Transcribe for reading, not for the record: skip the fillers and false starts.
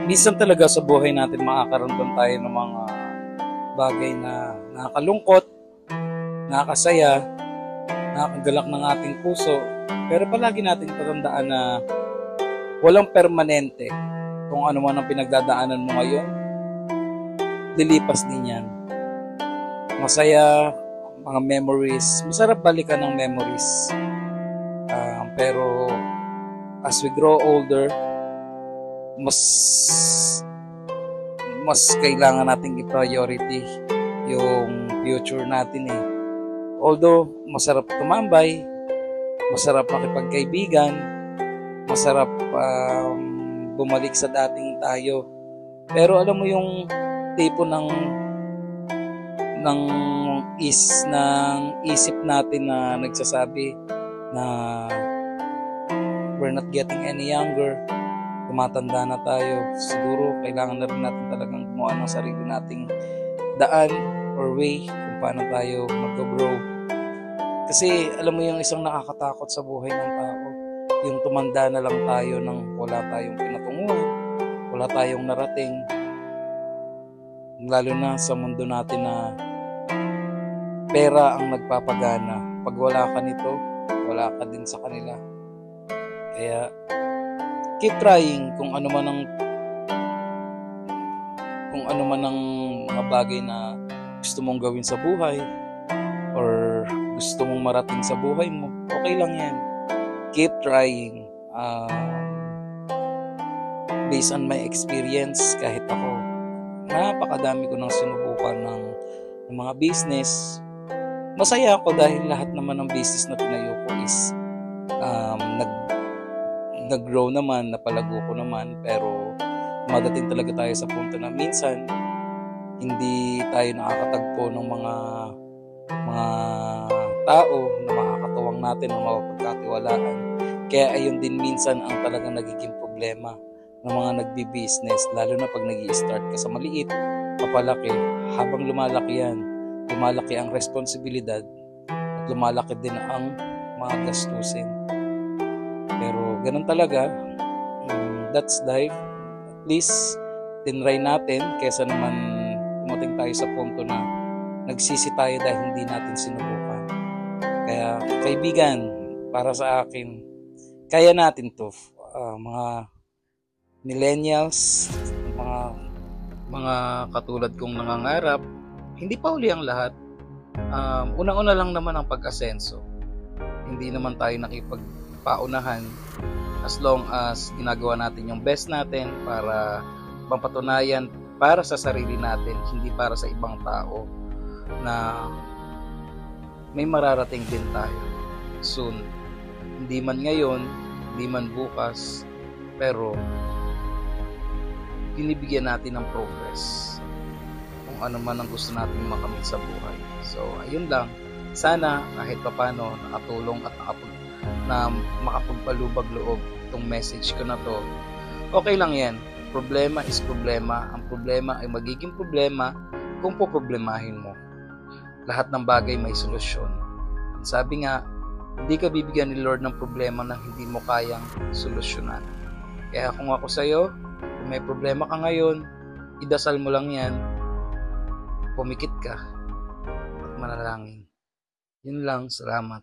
Minsan talaga sa buhay natin makakaramdam tayo ng mga bagay na nakakalungkot, nakakasaya, nakakagalak ng ating puso. Pero palagi natin tatandaan na walang permanente. Kung ano man ang pinagdadaanan mo ngayon, lilipas din yan. Masaya, mga memories. Masarap balikan ng memories. Pero as we grow older, mas kailangan nating i-priority yung future natin eh. Although masarap tumambay, masarap makipagkaibigan, masarap bumalik sa dating tayo. Pero alam mo yung tipo ng isip natin na nagsasabi na we're not getting any younger, tumatanda na tayo, siguro kailangan na rin natin talagang gumawa ng sarili nating daan or way kung paano tayo mag-grow. Kasi alam mo yung isang nakakatakot sa buhay ng tao, yung tumanda na lang tayo nang wala tayong pinatunguhan, wala tayong narating, lalo na sa mundo natin na pera ang nagpapagana. Pag wala ka nito, wala ka din sa kanila. Kaya keep trying kung ano man ang mga bagay na gusto mong gawin sa buhay or gusto mong marating sa buhay mo. Okay lang yan. Keep trying. Based on my experience, kahit ako, napakadami ko nang sinubukan ng mga business. Masaya ako dahil lahat naman ng business na tinayo ko is nag-grow naman, napalago ko naman, pero madating talaga tayo sa punto na minsan hindi tayo nakakatagpo ng mga tao na makakatuwang natin, na mapagkatiwalaan. Kaya ayun din minsan ang talagang nagiging problema ng mga nagbi-business, lalo na pag nag-i-start ka sa maliit, papalaki, habang lumalaki yan, lumalaki ang responsibilidad at lumalaki din ang mga gastusin. Pero ganun talaga, that's life. At least tinry natin kesa naman pumating tayo sa punto na nagsisi tayo dahil hindi natin sinubukan. Kaya kaibigan, para sa akin, kaya natin to. Mga millennials, mga katulad kong nangangarap, hindi pa uli ang lahat. Unang-una lang naman ang pag-asenso. Hindi naman tayo nakipagpaunahan as long as ginagawa natin yung best natin para mapatunayan para sa sarili natin, hindi para sa ibang tao, na may mararating din tayo soon. Hindi man ngayon, hindi man bukas, pero binibigyan natin ng progress kung ano man ang gusto nating makamit sa buhay. So, ayun lang. Sana kahit papano nakatulong at makapagpalubag loob itong message ko na to. Okay lang yan. Problema is problema. Ang problema ay magiging problema kung poproblemahin mo. Lahat ng bagay may solusyon. Sabi nga, hindi ka bibigyan ni Lord ng problema na hindi mo kayang solusyonan. Kaya kung ako sa'yo, kung may problema ka ngayon, idasal mo lang yan, pumikit ka at manalangin. Yun lang, salamat.